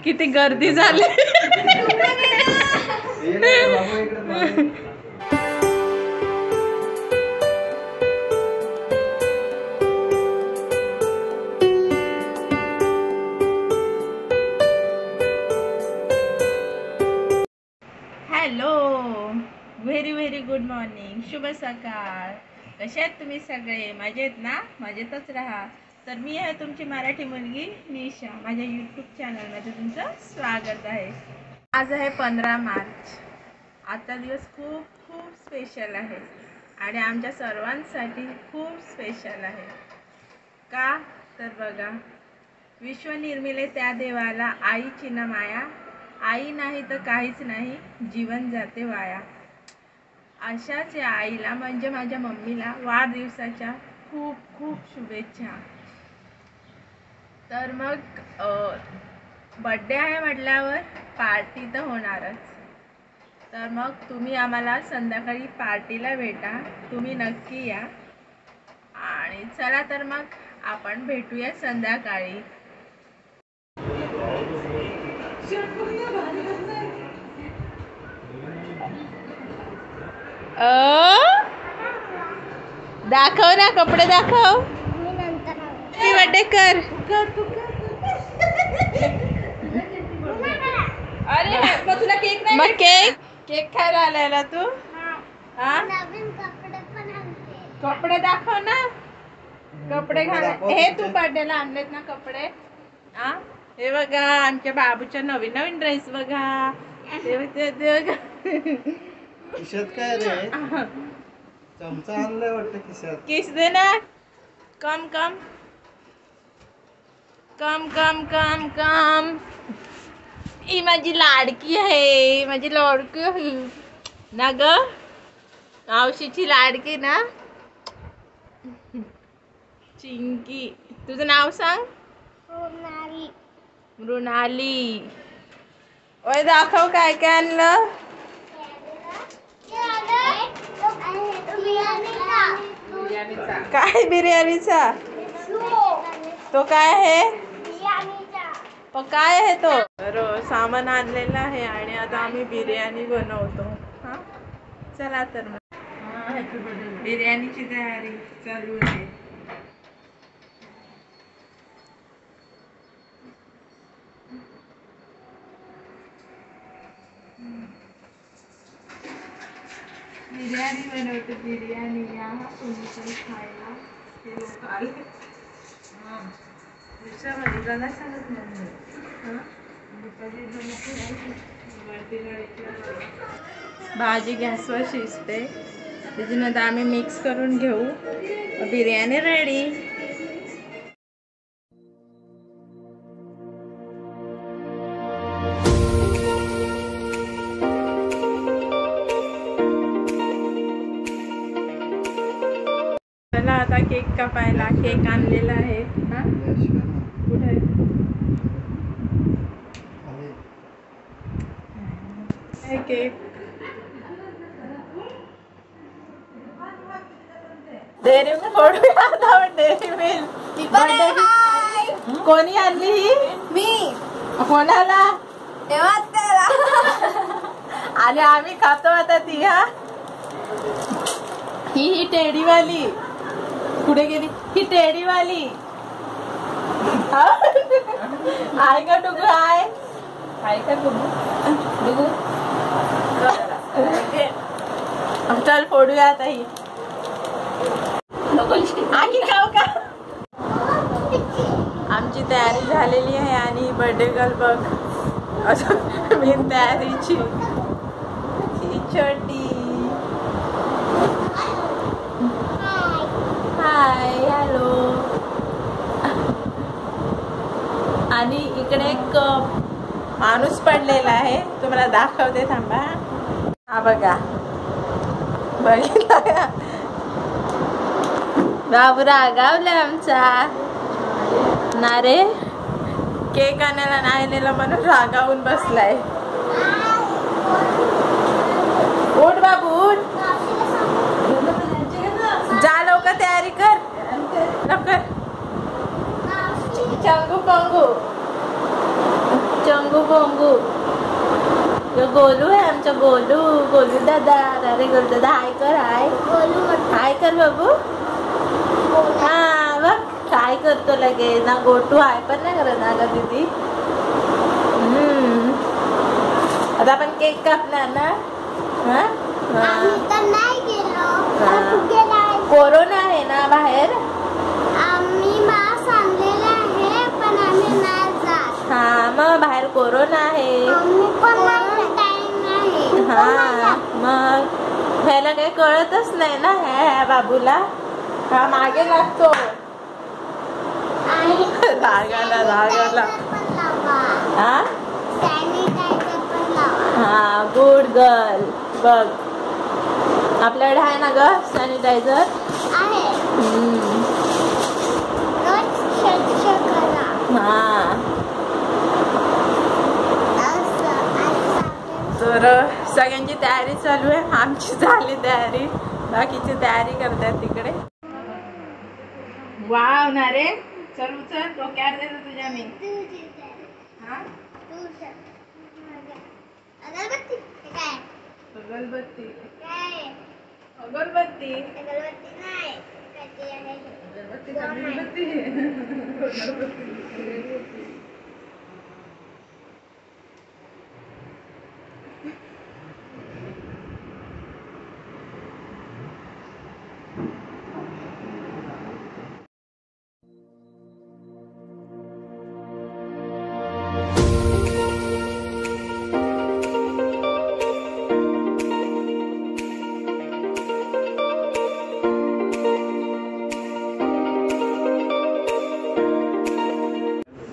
किती गर्दी झाली. Hello, very very good morning, शुभ सकाळ. कसे आहेत तुम्ही सगळे? मजेत ना? मजेतच राहा. तर मी आहे तुमची मराठी मुलगी निशा. माझ्या यूट्यूब चॅनलमध्ये तुमचं स्वागत आहे. आज आहे 15 मार्च. आजचा दिवस खूप खूप स्पेशल आहे आणि आमच्या सर्वांसाठी खूप स्पेशल आहे. का तर बघा, विश्व निर्मिले त्या देवाला आईची न माया, आई नाही तर काहीच नाही, जीवन जाते वाया. अशाच या आईला म्हणजे माझ्या मम्मीला वाढदिवसाच्या खूप खूप शुभेच्छा. तर मग बर्थडे आहे म्हटल्यावर पार्टी तर होणारच. तर मग तुम्ही आम्हाला संध्याकाळी पार्टीला भेटा, तुम्ही नक्की या. आणि चला तर मग आपण भेटूया संध्याकाळी. दाखव ना, कपडे दाखव. हॅपी बर्थडे कर. अरे मग तुला केक नाही? मग केक खायला आलाय ना तू? हा, कपडे दाखव ना. कपडे घाल. हे तू बर्थडेला आणलेत ना कपडे? हा, हे बघा आमच्या बाबूच्या नवीन नवीन ड्रेस बघा. ते बघा. खिशात काय रे? चमचा आणलाय वाटतं खिशात. किस दे ना. कम कम कम कम कम कम. ही माझी लाडकी आहे, माझी लाडकी आहे ना ग, मावशीची लाडकी ना. चिंकी. तुझं नाव सांग. मृणाली. ओय दाखव काय काय आणलं. काय बिर्याणीचा? तो काय आहे? तो काय आहे तो? तर सामान आणलेलं आहे आणि आता आम्ही बिर्याणी बनवतो. हा, चला तर मग बिर्याणीची तयारी चालू आहे. बिर्याणी बनवते, बिर्याणी. या तुम्ही पण खायला. हे लोक आले. भाजी गॅसवर शिजते, त्याच्यानंतर आम्ही मिक्स करून घेऊ. बिर्याणी रेडी. चला आता केक कापायला. केक आणलेला आहे. हा, कुठे आहे cake? Dairy milk. Dairy milk कोणी आणली ही? मी. कोणाला? तेव्हा आणि आम्ही खातो आता ती. हा, ही टेडीवाली कुठे गेली? ही टेडीवाली आहे का डुगू? आहे का डुगू? चल फोडूया आता ही. आधी खाऊ का? आमची तयारी झालेली आहे आणि बर्थडे गर्ल बघ अजून मेन तयारीची. ही छोटी. हाय, हॅलो. आणि इकडे एक माणूस पडलेला आहे, तुम्हाला दाखवते, थांबा. हा बघा, बघितला का? बाबू रागावला आमचा ना रे. केक आणायला नाही नेला म्हणून रागावून बसलाय. उठ बाबू, उठ. जा लवकर, तयारी कर लवकर. चंगू पंगू. बोंगू बोंगू. यो गोलू आहे आमचा गोलू. गोलू दादा. अरे गोलू दादा हाय कर. हाय हाय कर बाबू. हा बघ काय करतो लगेच ना. गोटू हाय पण नाही करत ना ग दीदी. आता आपण केक कापणार ना. आम्ही तर नाही गेलो. कोरोना आहे ना बाहेर. आम्ही मास्क आणलेला आहे पण आम्ही नाही जात. हा मग बाहेर कोरोना आहे. आम्ही पण क्वारंटाईन आहे. हा मग ह्याला काही कळतच नाही ना. ह्या बाबूला हा मागे लागतो. रागाला रागाला. हा सॅनिटायझर पण लावा. हा गुड गर्ल. बघ आपल्याकडे आहे ना ग सॅनिटायझर. आहे. रोज स्वच्छ करा. हा तर सगळ्यांची तयारी चालू आहे. आमची झाली तयारी. बाकीची तयारी करतात तिकडे. वाव ना रे. चल उचल डोक्यावर देतो तुझ्या मी. हा अगरबत्ती काय? अगरबत्ती. काय? अगरबत्ती. अगरबत्ती नाही. काय ते आहे? अगरबत्ती अगरबत्ती.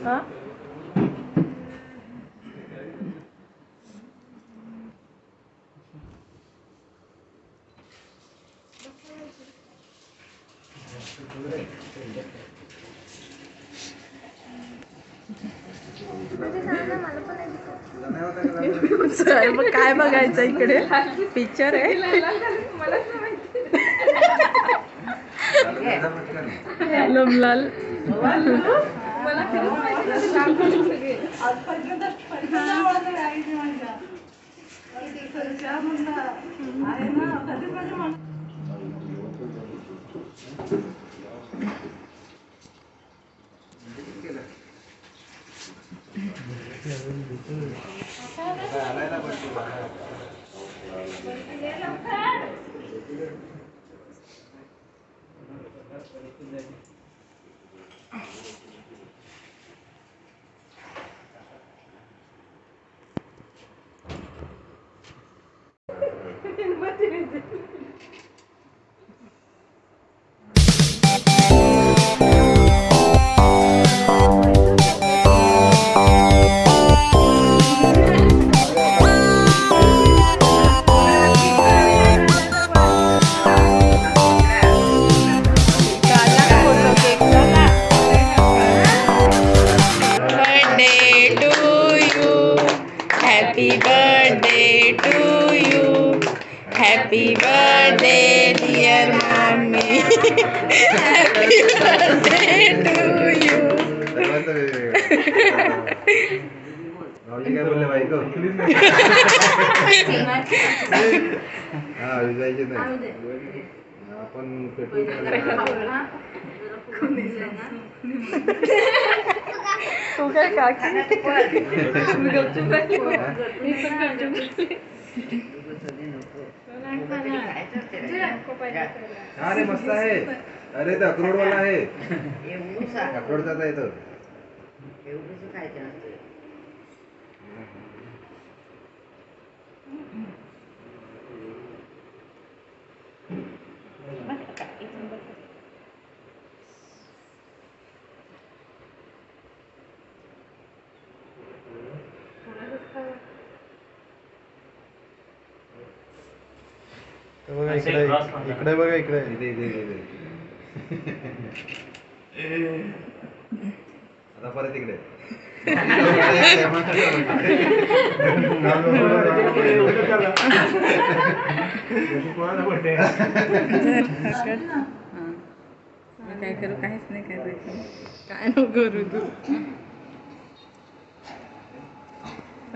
हा मग काय बघायचं इकडे. पिक्चर आहे. लमलाल. Happy birthday to you. Happy birthday dear mommy. Happy birthday to you. काय बोलले बाई को हा विजायचे नाही आपण तू काय काकी अरे मस्त आहे. अरे तो अक्रोड वाला आहे. अक्रोडचा आहे तो. बघा इकडे इकडे बघा इकडे इथे इथे इथे आता परत इकडे काय करू काहीच नाही करायचं. काय नको करू तू.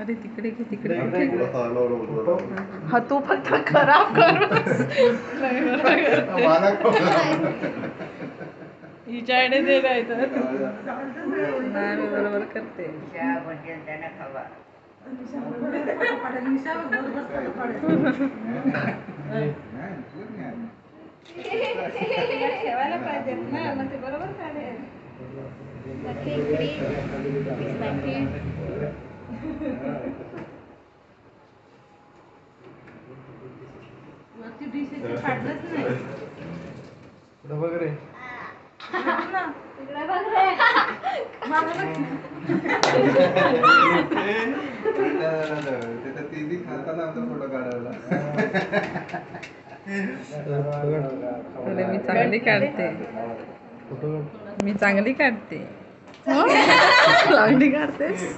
अरे तिकडे घे तिकडे थोडासा हलव बरोबर. हा तू फक्त खराब कर हिच्याकडे दे काय तर नाही मी बरोबर करते ठेवायला पाहिजेत ना मग ते बरोबर चालेल वरती डिश फाटलंच नाही बघ रे. तिथे खाताना आमचा फोटो काढायला. अरे मी चांगली काढते मी चांगली काढते चांगली काढतेस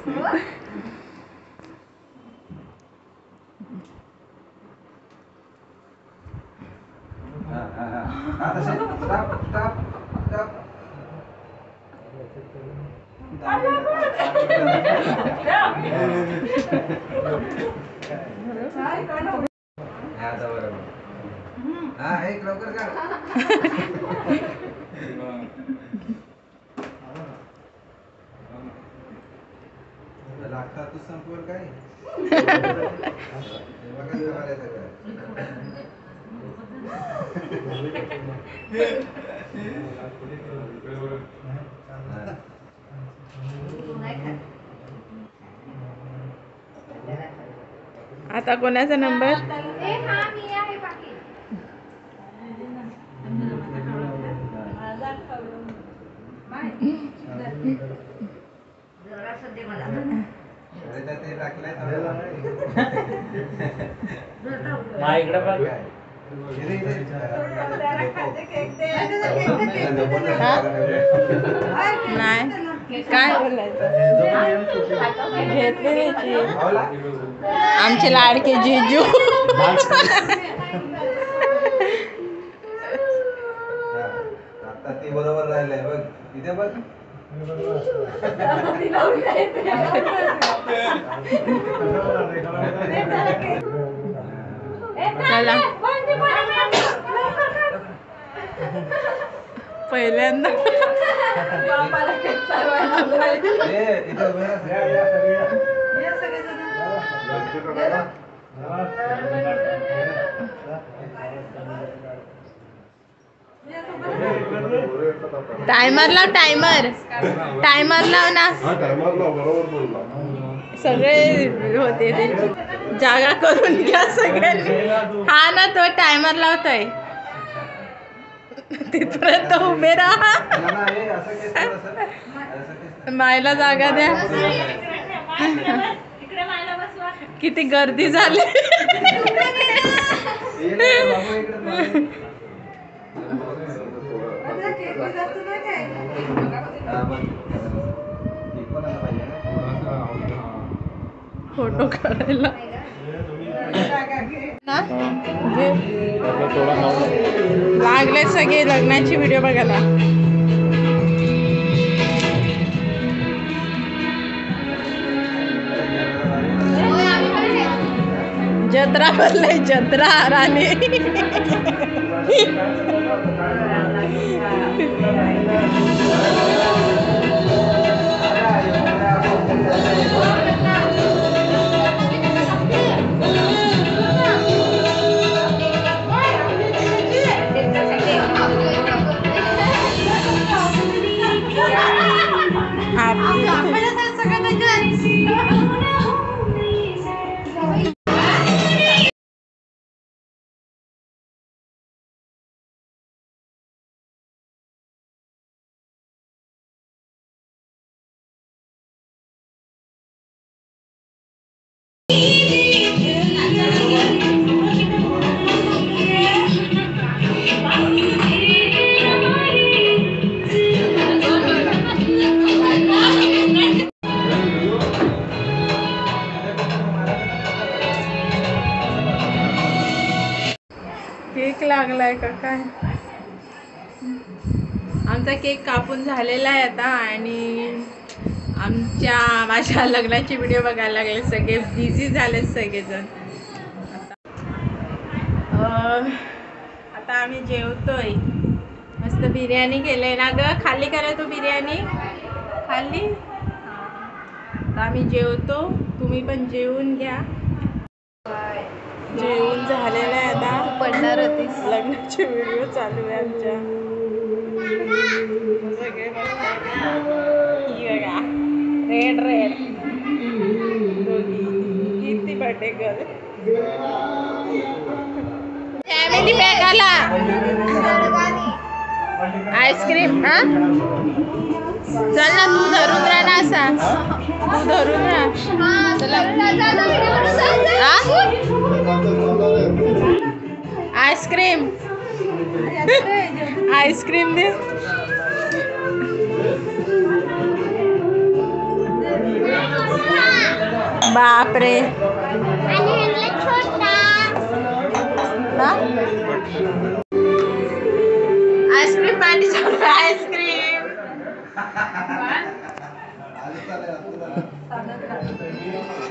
एक लवकर काढ. लागतात तू संपवर काय आता कोणाचा नंबर नाही काय बोलायचं घेतले आमचे लाडके जीजू आता ती बरोबर राहिलंय बघ इथे बघ. चला पहिल्यांदा टायमर लाव टायमर लाव ना सगळे होते ते जागा करून घ्या सगळ्यांनी हा ना तो टायमर लावतोय तिथपर्यंत उभे राहा मायला जागा द्या किती गर्दी झाली फोटो काढायला लागले सगळे लग्नाची व्हिडिओ बघायला जत्रा भरले जत्रा राणी केक लागलाय का काय आमचा केक कापून झालेला आहे आता आणि माझ्या लग्नाचे व्हिडिओ बघायला लागले, सगळे बिझी झालेत सगळेजण. आता आम्ही जेवतोय. मस्त बिर्याणी केलंय ना ग, खाल्ली करा तू बिर्याणी खाल्ली. आता आम्ही जेवतो, तुम्ही पण जेवून घ्या. जेवून झालेलं आहे आता. पडणार होती. लग्नाचे व्हिडिओ चालू आहे आमच्या. सगळे ही बघा रेड रेड दोघी किती बर्थडे गर्ल. फॅमिली पॅक आला. आईस्क्रीम. हा चल ना, तू धरून राहा ना, असा तू धरून राहा. चला आईस्क्रीम आईस्क्रीम दे. बापरे. आईस्क्रीम पाणी चालू. आईस्क्रीम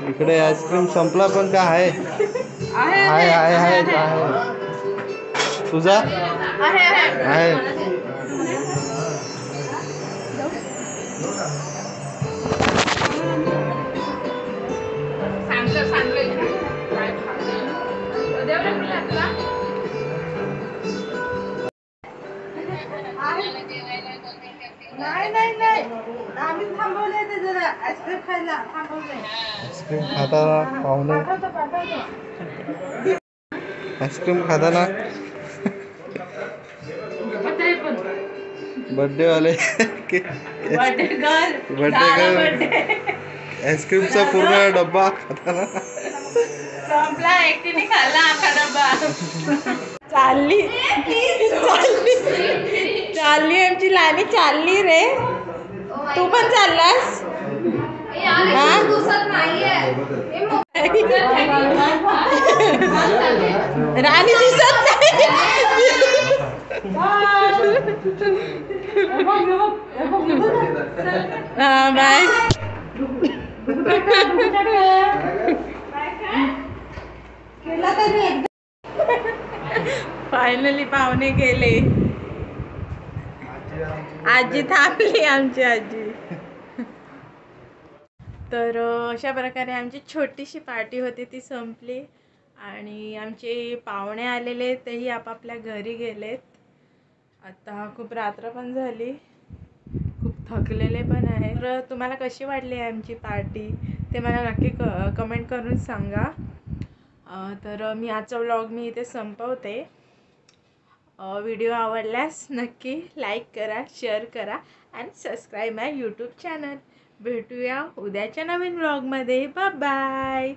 इकडे आईस्क्रीम संपला पण का आहे? आहे आहे आहे आहे. तुझा आहे. नाही आम्ही थांबवले ते जरा आईस्क्रीम खायला थांबवले. आईस्क्रीम खाताना पाहुणे आईस्क्रीम खाताना बर्थडे वाले बर्थडे बर्थडे आईस्क्रीमचा पूर्ण डब्बा खाताना संपला. एकटीने खाल्ला अख्खा डब्बा. चालली चालली आमची लाणी चालली रे. तू पण चाललास? राणी दिसत नाही. बाय. फायनली पाहुणे गेले. आजी थांबली आमची आजी. तर अशा प्रकारे आमची छोटीशी पार्टी होती ती संपली आणि आमचे पाहुणे आलेले तेही आपापल्या घरी गेलेत. आता खूप रात्र पण झाली, खूप थकलेले पण आहे. तर तुम्हाला कशी वाटली आमची पार्टी ते मला नक्की कमेंट करून सांगा. तर मी आजचा व्लॉग इथे संपवते. व्हिडिओ आवडल्यास नक्की लाईक करा, शेअर करा आणि सबस्क्राईब माय यूट्यूब चॅनल. भेटूया उद्याच्या नवीन व्लॉगमध्ये. Bye bye.